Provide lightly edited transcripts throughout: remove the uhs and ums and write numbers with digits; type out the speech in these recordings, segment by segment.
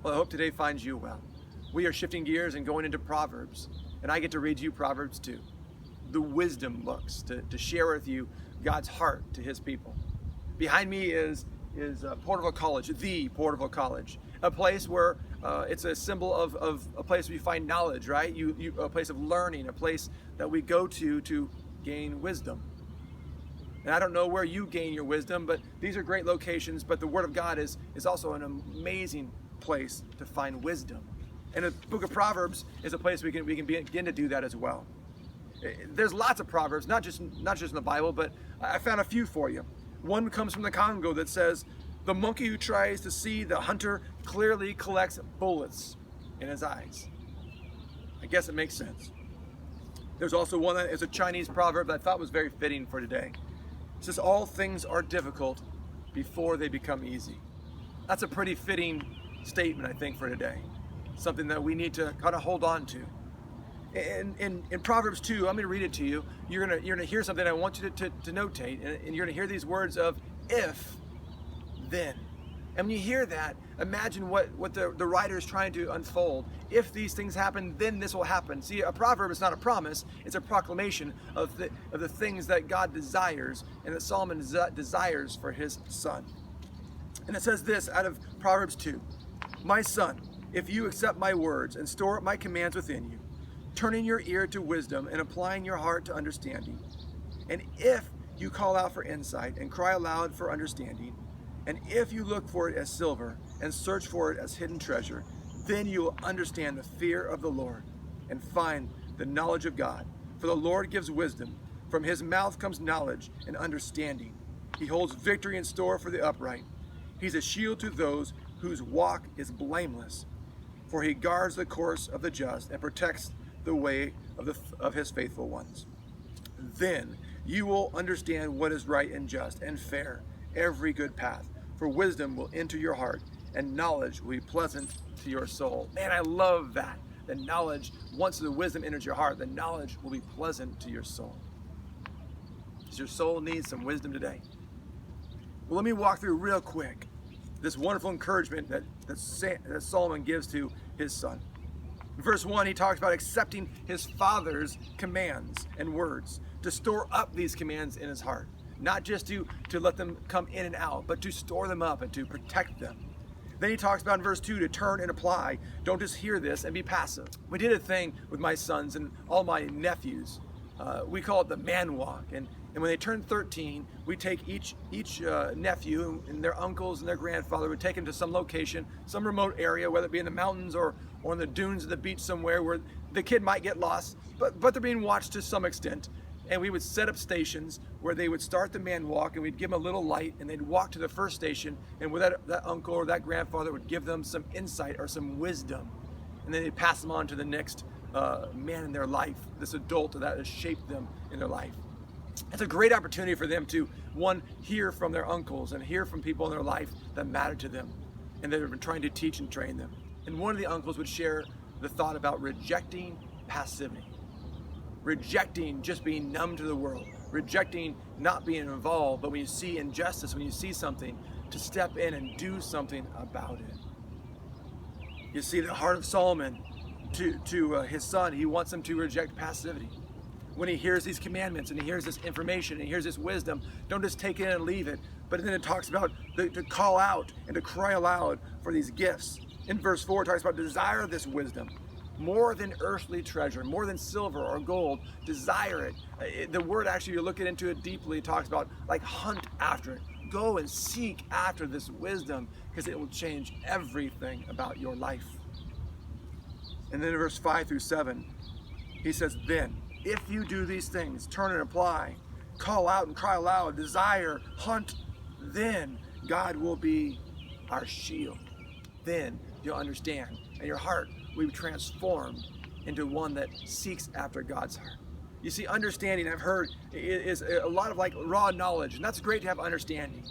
Well, I hope today finds you well. We are shifting gears and going into Proverbs, and I get to read you Proverbs 2, the wisdom books, to share with you God's heart to his people. Behind me is Porterville College, the Porterville College, a place where it's a symbol of a place where you find knowledge, right? A place of learning, a place that we go to gain wisdom. And I don't know where you gain your wisdom, but these are great locations. But the Word of God is also an amazing place to find wisdom. And the book of Proverbs is a place we can begin to do that as well. There's lots of Proverbs, not just in the Bible, but I found a few for you. One comes from the Congo that says, "The monkey who tries to see the hunter clearly collects bullets in his eyes." I guess it makes sense. There's also one that is a Chinese proverb that I thought was very fitting for today. It says, "All things are difficult before they become easy." That's a pretty fitting statement, I think, for today. Something that we need to kind of hold on to. In Proverbs 2, I'm going to read it to you. You're going to hear something I want you to notate, and you're going to hear these words of if, then. And when you hear that, imagine what the writer is trying to unfold. If these things happen, then this will happen. See, a proverb is not a promise, it's a proclamation of the things that God desires and that Solomon desires for his son. And it says this out of Proverbs 2, "My son, if you accept my words and store up my commands within you, turning your ear to wisdom and applying your heart to understanding, and if you call out for insight and cry aloud for understanding, and if you look for it as silver and search for it as hidden treasure, then you will understand the fear of the Lord and find the knowledge of God. For the Lord gives wisdom. From his mouth comes knowledge and understanding. He holds victory in store for the upright. He's a shield to those whose walk is blameless. For he guards the course of the just and protects the way of his faithful ones. Then you will understand what is right and just and fair, every good path. For wisdom will enter your heart, and knowledge will be pleasant to your soul." Man, I love that. The knowledge, once the wisdom enters your heart, the knowledge will be pleasant to your soul. Does your soul need some wisdom today? Well, let me walk through real quick this wonderful encouragement that Solomon gives to his son. In verse 1, he talks about accepting his father's commands and words, to store up these commands in his heart. Not just to let them come in and out, but to store them up and to protect them. Then he talks about in verse 2 to turn and apply. Don't just hear this and be passive. We did a thing with my sons and all my nephews. We call it the man walk. And when they turn 13, we take each nephew and their uncles and their grandfather, would take them to some location, some remote area, whether it be in the mountains or in the dunes of the beach somewhere where the kid might get lost, but they're being watched to some extent. And we would set up stations where they would start the man walk, and we'd give them a little light, and they'd walk to the first station, and where that uncle or that grandfather would give them some insight or some wisdom. And then they'd pass them on to the next man in their life, this adult that has shaped them in their life. It's a great opportunity for them to, one, hear from their uncles and hear from people in their life that matter to them and that have been trying to teach and train them. And one of the uncles would share the thought about rejecting passivity. Rejecting just being numb to the world, rejecting not being involved, but when you see injustice, when you see something, to step in and do something about it. You see the heart of Solomon to his son, he wants him to reject passivity. When he hears these commandments and he hears this information and he hears this wisdom, don't just take it and leave it, but then it talks about to call out and to cry aloud for these gifts. In verse 4, it talks about desire this wisdom. More than earthly treasure, more than silver or gold, desire it. The word, actually, you look into it deeply, it talks about like hunt after it. Go and seek after this wisdom, because it will change everything about your life. And then in verse 5 through 7, he says, "Then, if you do these things, turn and apply, call out and cry aloud, desire, hunt, then God will be our shield." Then you'll understand, and your heart will be transformed into one that seeks after God's heart. You see, understanding, I've heard, is a lot of like raw knowledge, and that's great to have understanding.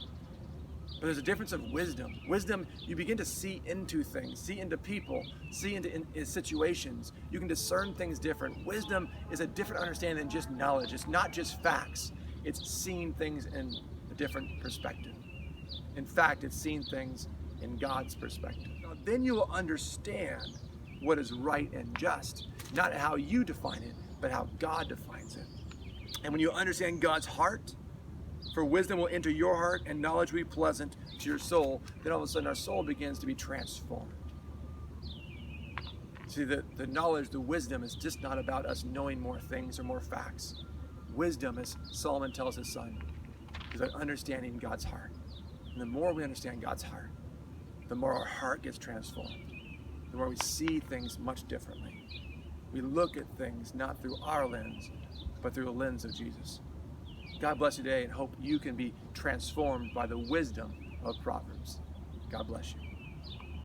But there's a difference of wisdom. Wisdom, you begin to see into things, see into people, see into situations. You can discern things different. Wisdom is a different understanding than just knowledge. It's not just facts. It's seeing things in a different perspective. In fact, it's seeing things in God's perspective. then you will understand what is right and just. Not how you define it, but how God defines it. And when you understand God's heart, for wisdom will enter your heart and knowledge will be pleasant to your soul, then all of a sudden our soul begins to be transformed. See, the knowledge, the wisdom is just not about us knowing more things or more facts. Wisdom, as Solomon tells his son, is about understanding God's heart. And the more we understand God's heart, the more our heart gets transformed. The more we see things much differently. We look at things not through our lens, but through the lens of Jesus. God bless you today, and hope you can be transformed by the wisdom of Proverbs. God bless you.